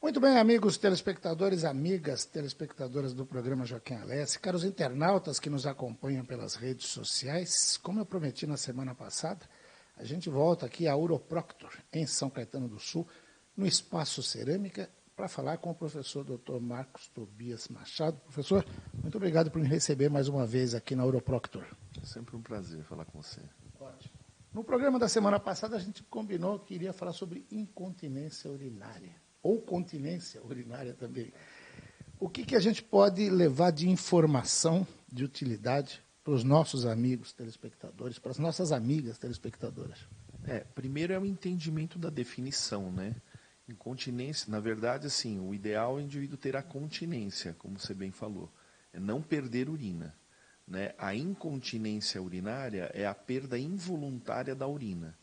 Muito bem, amigos telespectadores, amigas telespectadoras do programa Joaquim Alessi, caros internautas que nos acompanham pelas redes sociais, como eu prometi na semana passada, a gente volta aqui a Uroproctor, em São Caetano do Sul, no Espaço Cerâmica, para falar com o professor Dr. Marcos Tobias Machado. Professor, muito obrigado por me receber mais uma vez aqui na Uroproctor. É sempre um prazer falar com você. Ótimo. No programa da semana passada, a gente combinou que iria falar sobre incontinência urinária. Ou continência urinária também. O que a gente pode levar de informação, de utilidade, para os nossos amigos telespectadores, para as nossas amigas telespectadoras? Primeiro é o entendimento da definição, né? Incontinência, na verdade, assim, o ideal é o indivíduo ter a continência, como você bem falou, é não perder urina, né? A incontinência urinária é a perda involuntária da urina,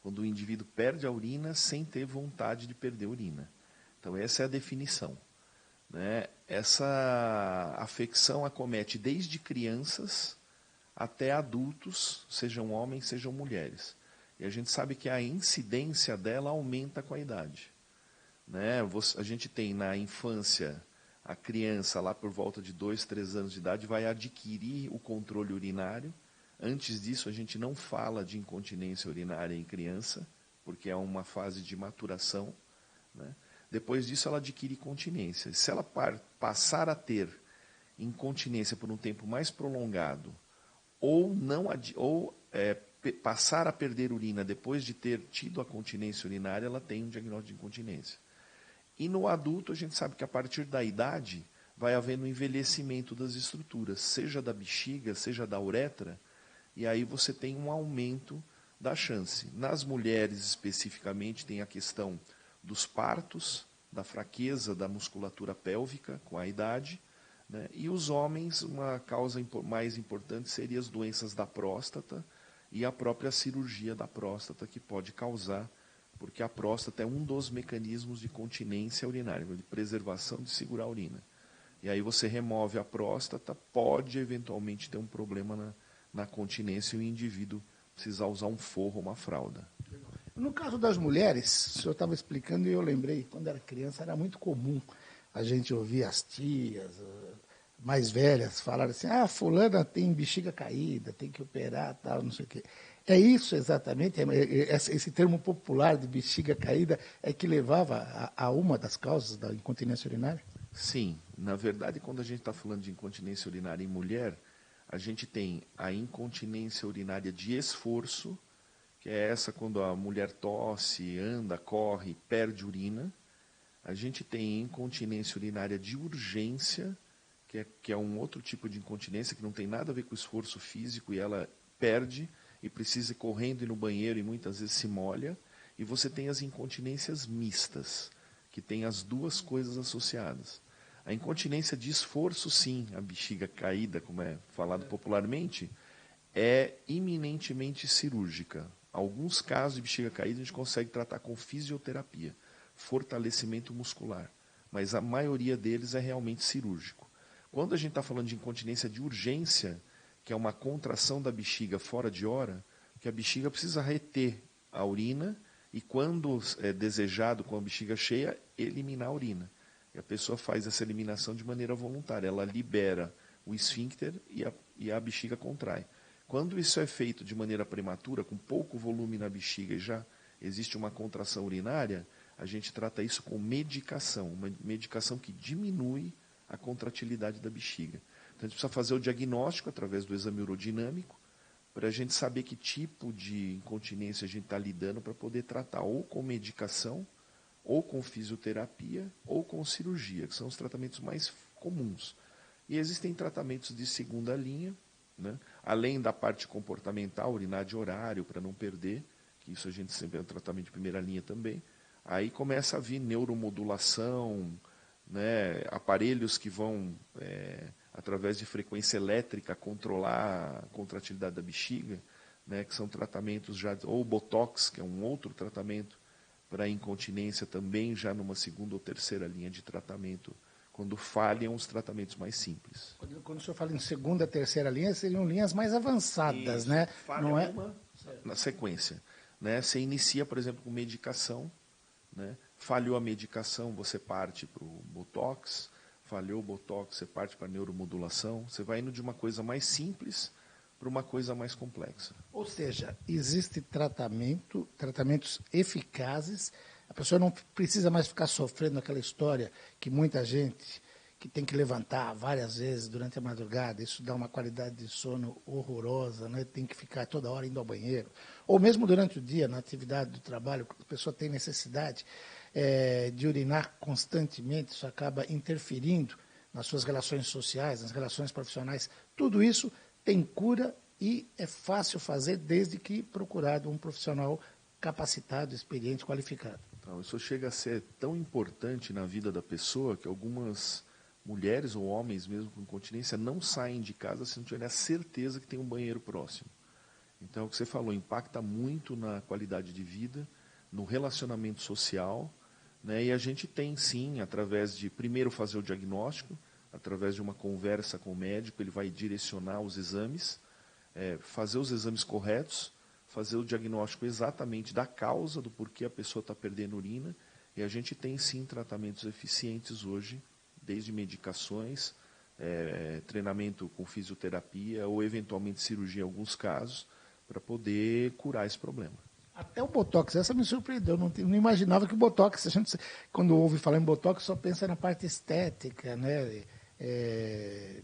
quando o indivíduo perde a urina sem ter vontade de perder a urina. Então, essa é a definição, né? Essa afecção acomete desde crianças até adultos, sejam homens, sejam mulheres. E a gente sabe que a incidência dela aumenta com a idade, né? A gente tem na infância, a criança lá por volta de 2, 3 anos de idade vai adquirir o controle urinário. Antes disso, a gente não fala de incontinência urinária em criança, porque é uma fase de maturação, né? Depois disso, ela adquire continência. Se ela passar a ter incontinência por um tempo mais prolongado, passar a perder urina depois de ter tido a continência urinária, ela tem um diagnóstico de incontinência. E no adulto, a gente sabe que a partir da idade, vai havendo um envelhecimento das estruturas, seja da bexiga, seja da uretra, e aí você tem um aumento da chance. Nas mulheres, especificamente, tem a questão dos partos, da fraqueza da musculatura pélvica com a idade, né? E os homens, uma causa mais importante seria as doenças da próstata e a própria cirurgia da próstata que pode causar, porque a próstata é um dos mecanismos de continência urinária, de preservação de segurar a urina. E aí você remove a próstata, pode eventualmente ter um problema na continência e o indivíduo precisar usar um forro ou uma fralda. No caso das mulheres, o senhor estava explicando e eu lembrei, quando era criança era muito comum a gente ouvir as tias mais velhas falarem assim, fulana tem bexiga caída, tem que operar, tal, não sei o quê. É isso exatamente, esse termo popular de bexiga caída é que levava a uma das causas da incontinência urinária? Sim, na verdade, quando a gente está falando de incontinência urinária em mulher, a gente tem a incontinência urinária de esforço, que é essa quando a mulher tosse, anda, corre, perde urina. A gente tem incontinência urinária de urgência, que é um outro tipo de incontinência que não tem nada a ver com o esforço físico e ela perde e precisa ir correndo ir no banheiro e muitas vezes se molha. E você tem as incontinências mistas, que tem as duas coisas associadas. A incontinência de esforço, sim, a bexiga caída, como é falado popularmente, é iminentemente cirúrgica. Alguns casos de bexiga caída a gente consegue tratar com fisioterapia, fortalecimento muscular, mas a maioria deles é realmente cirúrgico. Quando a gente está falando de incontinência de urgência, que é uma contração da bexiga fora de hora, que a bexiga precisa reter a urina e, quando é desejado com a bexiga cheia, eliminar a urina. E a pessoa faz essa eliminação de maneira voluntária, ela libera o esfíncter e a bexiga contrai. Quando isso é feito de maneira prematura, com pouco volume na bexiga e já existe uma contração urinária, a gente trata isso com medicação, uma medicação que diminui a contratilidade da bexiga. Então, a gente precisa fazer o diagnóstico através do exame urodinâmico, para a gente saber que tipo de incontinência a gente está lidando para poder tratar ou com medicação, ou com fisioterapia, ou com cirurgia, que são os tratamentos mais comuns. E existem tratamentos de segunda linha, né? Além da parte comportamental, urinar de horário, para não perder, que isso a gente sempre é um tratamento de primeira linha também. Aí começa a vir neuromodulação, né? Aparelhos que vão, através de frequência elétrica, controlar a contratilidade da bexiga, né? Que são tratamentos já, ou Botox, que é um outro tratamento para incontinência também, já numa segunda ou terceira linha de tratamento, quando falham os tratamentos mais simples. Quando o senhor fala em segunda, terceira linha, seriam linhas mais avançadas, Isso, né? Falha não é uma na sequência, né? Você inicia, por exemplo, com medicação, né? Falhou a medicação, você parte para o Botox. Falhou o Botox, você parte para a neuromodulação. Você vai indo de uma coisa mais simples para uma coisa mais complexa. Ou seja, existe tratamentos eficazes. A pessoa não precisa mais ficar sofrendo aquela história que muita gente que tem que levantar várias vezes durante a madrugada, isso dá uma qualidade de sono horrorosa, né? Tem que ficar toda hora indo ao banheiro. Ou mesmo durante o dia, na atividade do trabalho, a pessoa tem necessidade de urinar constantemente, isso acaba interferindo nas suas relações sociais, nas relações profissionais. Tudo isso tem cura e é fácil fazer desde que procurado um profissional capacitado, experiente, qualificado. Então, isso chega a ser tão importante na vida da pessoa que algumas mulheres ou homens mesmo com incontinência não saem de casa se não tiverem a certeza que tem um banheiro próximo. Então, é o que você falou, impacta muito na qualidade de vida, no relacionamento social, né? E a gente tem sim, através de primeiro fazer o diagnóstico, através de uma conversa com o médico, ele vai direcionar os exames, fazer os exames corretos, fazer o diagnóstico exatamente da causa do porquê a pessoa está perdendo urina, e a gente tem sim tratamentos eficientes hoje, desde medicações, treinamento com fisioterapia ou eventualmente cirurgia em alguns casos, para poder curar esse problema. Até o Botox, essa me surpreendeu, não imaginava que o Botox, a gente, quando ouve falar em Botox, só pensa na parte estética, né,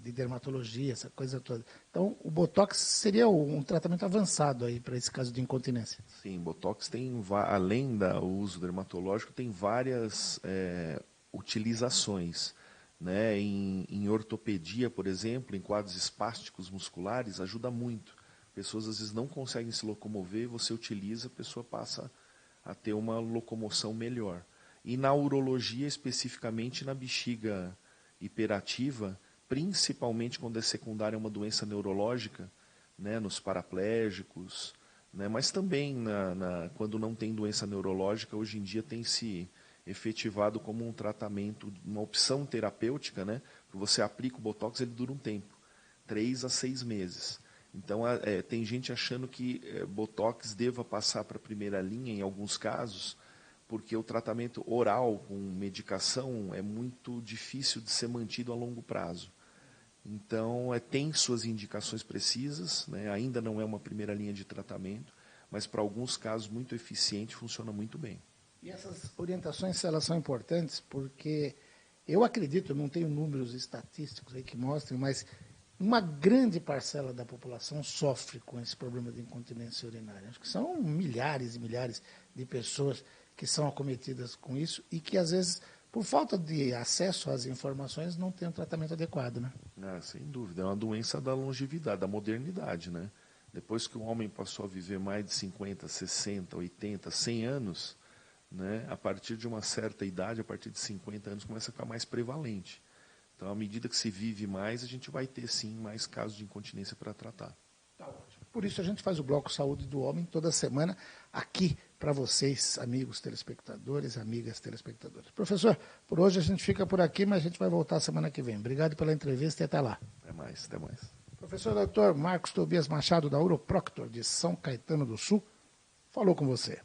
de dermatologia, essa coisa toda. Então, o Botox seria um tratamento avançado aí para esse caso de incontinência. Sim, Botox tem, além do uso dermatológico, tem várias utilizações. Né? Em ortopedia, por exemplo, em quadros espásticos musculares, ajuda muito. Pessoas às vezes não conseguem se locomover, você utiliza, a pessoa passa a ter uma locomoção melhor. E na urologia, especificamente na bexiga hiperativa, principalmente quando é secundária a uma doença neurológica, né, nos paraplégicos, né, mas também quando não tem doença neurológica, hoje em dia tem se efetivado como um tratamento, uma opção terapêutica, né? Você aplica o Botox, ele dura um tempo, 3 a 6 meses. Então, tem gente achando que Botox deva passar para a primeira linha em alguns casos, porque o tratamento oral com medicação é muito difícil de ser mantido a longo prazo. Então, tem suas indicações precisas, né? Ainda não é uma primeira linha de tratamento, mas para alguns casos muito eficiente, funciona muito bem. E essas orientações, elas são importantes porque eu acredito, eu não tenho números estatísticos aí que mostrem, mas uma grande parcela da população sofre com esse problema de incontinência urinária. Acho que são milhares e milhares de pessoas que são acometidas com isso e que, às vezes, por falta de acesso às informações, não têm um tratamento adequado, né? Sem dúvida, é uma doença da longevidade, da modernidade, né? Depois que o homem passou a viver mais de 50, 60, 80, 100 anos, né, a partir de uma certa idade, a partir de 50 anos, começa a ficar mais prevalente. Então, à medida que se vive mais, a gente vai ter, sim, mais casos de incontinência para tratar. Tá ótimo. Por isso, a gente faz o Bloco Saúde do Homem toda semana aqui para vocês, amigos telespectadores, amigas telespectadoras. Professor, por hoje a gente fica por aqui, mas a gente vai voltar semana que vem. Obrigado pela entrevista e até lá. Até mais, até mais. Professor Dr. Marcos Tobias Machado, da Uroproctor, de São Caetano do Sul, falou com você.